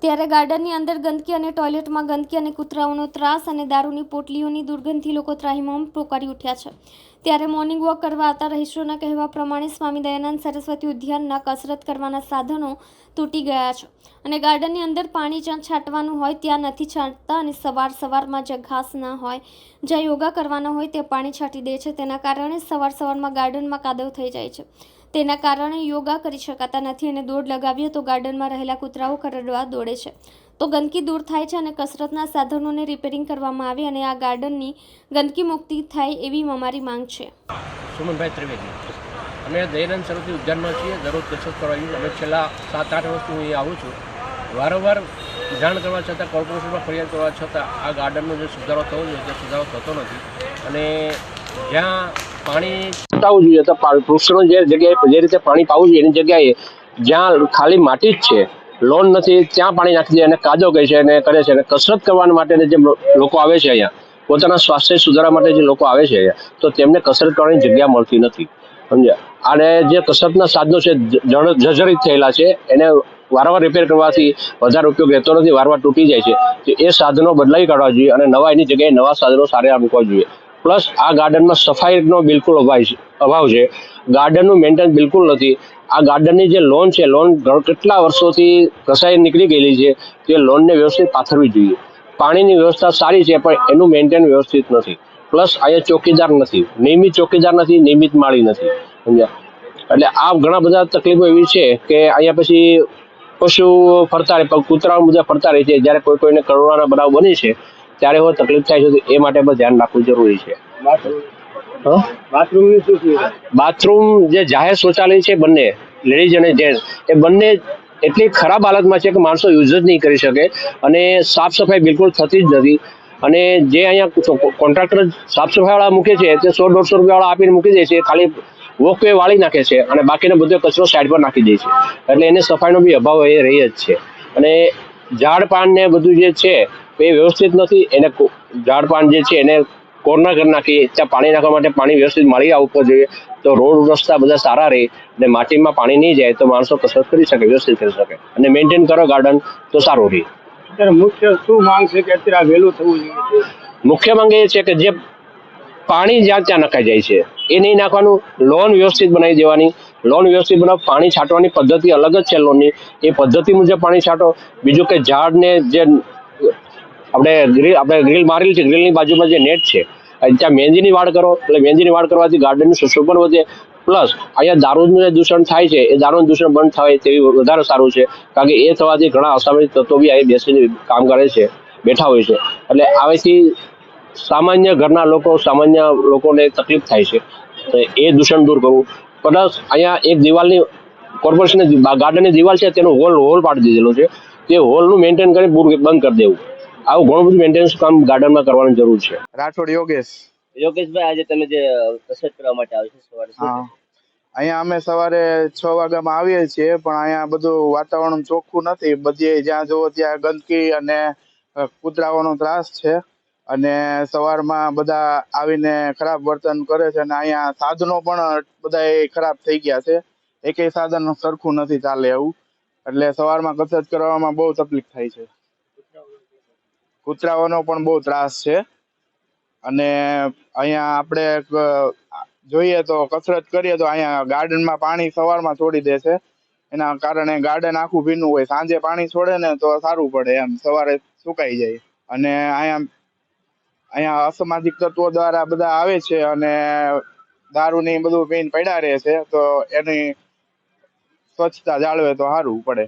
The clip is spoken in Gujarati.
ત્યારે ગાર્ડનની અંદર ગંદકી અને ટોયલેટમાં ગંદકી અને કૂતરાઓનો ત્રાસ અને દારૂની પોટલીઓની દુર્ગંધથી લોકો ત્રાહિમામ પોકારી ઉઠ્યા છે। ત્યારે મોર્નિંગ વોક કરવા આવતા રહીશોના કહેવા પ્રમાણે સ્વામી દયાનંદ સરસ્વતી ઉદ્યાનના કસરત કરવાના સાધનો તૂટી ગયા છે અને ગાર્ડનની અંદર પાણી જ્યાં છાંટવાનું હોય ત્યાં નથી છાંટતા અને સવારમાં જ્યાં ઘાસ ના હોય, જ્યાં યોગા કરવાના હોય ત્યાં પાણી છાંટી દે છે। તેના કારણે સવારમાં ગાર્ડનમાં કાદવ થઈ જાય છે। તેના કારણે યોગા કરી શકાતા નથી અને દોડ લગાવીએ તો ગાર્ડનમાં રહેલા કૂતરાઓ કરડવા દોડે છે। તો ગંદકી દૂર થાય છે અને કસરતના સાધનોને રિપેરિંગ કરવામાં આવે અને આ ગાર્ડનની ગંદકી મુક્તિ થાય એવી અમારી માંગ છે। સુમનભાઈ ત્રિવેદી, અમે દયાનંદ સરસ્વતી ઉદ્યાનમાં છીએ। દરરોજ કસરત કરવા જઈએ। અમે છેલ્લા 7-8 વર્ષથી અહીં આવું છું। વારંવાર જાણ કરવા છતાં, કોર્પોરેશનમાં ફરિયાદ કરવા છતાં આ ગાર્ડનનો જે સુધારો થવો જોઈએ તે સુધારો થતો નથી અને જ્યાં પાણી છટાવવું જોઈએ તો વૃક્ષોનો જે જગ્યાએ જે રીતે પાણી પાવું જોઈએ એની જગ્યાએ જ્યાં ખાલી માટી જ છે, લોન નથી, ત્યાં પાણી નાખી દે અને કાદવ કહે છે અને કરે છે। અને કસરત કરવા માટે જે લોકો આવે છે અહીંયા, પોતાના સ્વાસ્થ્ય સુધારવા માટે જે લોકો આવે છે અહીંયા, તો તેમને કસરત કરવાની જગ્યા મળતી નથી, સમજ્યા? અને જે કસરતના સાધનો છે જર્જરિત થયેલા છે, એને વારંવાર રિપેર કરવાથી વધારે ઉપયોગ રહેતો નથી, વારંવાર તૂટી જાય છે। તો એ સાધનો બદલાવી કાઢવા જોઈએ અને નવા એની જગ્યાએ નવા સાધનો સારા મૂકવા જોઈએ। પ્લસ આ ગાર્ડનમાં સફાઈનો બિલકુલ અભાવ છે। ગાર્ડનનું મેન્ટેન બિલકુલ નથી। આ ગાર્ડનની જે લોન છે, લોન કેટલા વર્ષોથી ઘસાઈ નીકળી ગયેલી છે, તે લોનને વ્યવસ્થિત પાથરવી જોઈએ। પાણીની વ્યવસ્થા સારી છે પણ એનું મેન્ટેન વ્યવસ્થિત નથી। પ્લસ અહીંયા ચોકીદાર નથી, નિયમિત ચોકીદાર નથી, નિયમિત માળી નથી, સમજ્યા? એટલે આ ઘણા બધા તકલીફો એવી છે કે અહીંયા પછી પશુ ફરતા રહે, કૂતરાઓ બધા ફરતા રહે છે। જ્યારે કોઈને કરડવાના બનાવ બને છે ત્યારે એવો તકલીફ થાય છે, તો એ માટે પણ ધ્યાન રાખવું જરૂરી છે। બાથરૂમ જે જાહેર શૌચાલય છે બંને લેડીઝ અને જેન્ટ્સ, એ બંને એટલી ખરાબ હાલતમાં છે કે માણસો યુઝ જ નહીં કરી શકે અને સાફ સફાઈ બિલકુલ થતી જ નથી। અને જે અહીંયા કોન્ટ્રાક્ટર સાફ સફાઈ વાળા મૂકે છે તે 100-150 રૂપિયા વાળા આપીને મૂકી દે છે, ખાલી વોકવે વાળી નાખે છે અને બાકીનો બધો કચરો સાઈડ પર નાખી દે છે। એટલે એને સફાઈનો બી અભાવ એ રહી જ છે। અને ઝાડ પાન ને બધું જે છે એ વ્યવસ્થિત નથી। એને ઝાડ પાન જે છે એને કોર્નર કરી નાખી, ત્યાં પાણી નાખવા માટે પાણી વ્યવસ્થિત મળી આવવું જોઈએ, તો રોડ રસ્તા બધા સારા રહે અને માટીમાં પાણી નહીં જાય તો માણસો કસરત કરી શકે, વ્યવસ્થિત કરી શકે અને મેન્ટેન કરો ગાર્ડન તો સારું રહે। મુખ્ય શું માંગ છે કે અત્યારે વહેલું થવું જોઈએ? મુખ્ય માંગ એ છે કે જે પાણી જ્યાં ત્યાં નખાઈ જાય છે એ નહીં નાખવાનું, લોન વ્યવસ્થિત બનાવી દેવાની। લોન વ્યવસ્થિત બનાવ, પાણી છાંટવાની પદ્ધતિ અલગ જ છે લોનની, એ પદ્ધતિ મુજબ પાણી છાંટો। બીજું કે ઝાડને જે આપણે ગ્રીલ મારેલી છે, ગ્રીલની બાજુમાં જે નેટ છે ત્યાં મહેંદીની વાડ કરો, એટલે મહેંદીની વાડ કરવાથી ગાર્ડનનું સુશોભન વધે। પ્લસ અહીંયા દારૂનું જે દૂષણ થાય છે એ દારૂનું દૂષણ બંધ થાય તેવી વધારે સારું છે, કારણ કે એ થવાથી ઘણા અસામાજિક તત્વો બી અહીં બેસીને કામ કરે છે, બેઠા હોય છે। એટલે આવેથી સામાન્ય ઘરના સામાન્ય લોકોને તકલીફ થાય છે, તો એ દૂષણ દૂર કરવું। પ્લસ અહીંયા એક દિવાલની કોર્પોરેશનની ગાર્ડનની દિવાલ છે તેનો હોલ પાડી દીધેલો છે, તે હોલનું મેન્ટેન કરી બંધ કરી દેવું। આવું ઘણું બધું મેન્ટેનન્સ કામ ગાર્ડનમાં કરવાની જરૂર છે। રાઠોડ યોગેશ। યોગેશભાઈ, આજે તમે જે કસરત કરવા માટે આવ્યો છો સવારે, હા, અહીંયા અમે સવારે 6 વાગ્યામાં આવીએ છીએ, પણ અહીંયા બધું વાતાવરણ ચોખ્ખું નથી। બધી જ્યાં જુઓ ત્યાં ગંદકી અને કૂતરાઓનો ત્રાસ છે અને સવારમાં બધા આવીને ખરાબ વર્તન કરે છે અને અહીંયા સાધનો પણ બધા ખરાબ થઈ ગયા છે। એકેય સાધન સરખું નથી ચાલે એવું, એટલે સવારમાં કસરત કરવામાં બહુ તકલીફ થાય છે। કૂતરાઓનો પણ બહુ ત્રાસ છે અને અહીંયા આપણે જોઈએ તો કસરત કરીએ તો અહીંયા ગાર્ડનમાં પાણી સવારમાં છોડી દે છે, એના કારણે ગાર્ડન આખું ભીનું હોય। સાંજે પાણી છોડે ને તો સારું પડે, એમ સવારે સુકાઈ જાય। અને અહીંયા અસામાજિક તત્વો દ્વારા બધા આવે છે અને દારૂની બધું પીને પડ્યા રહે છે, તો એની સ્વચ્છતા જાળવે તો સારું પડે।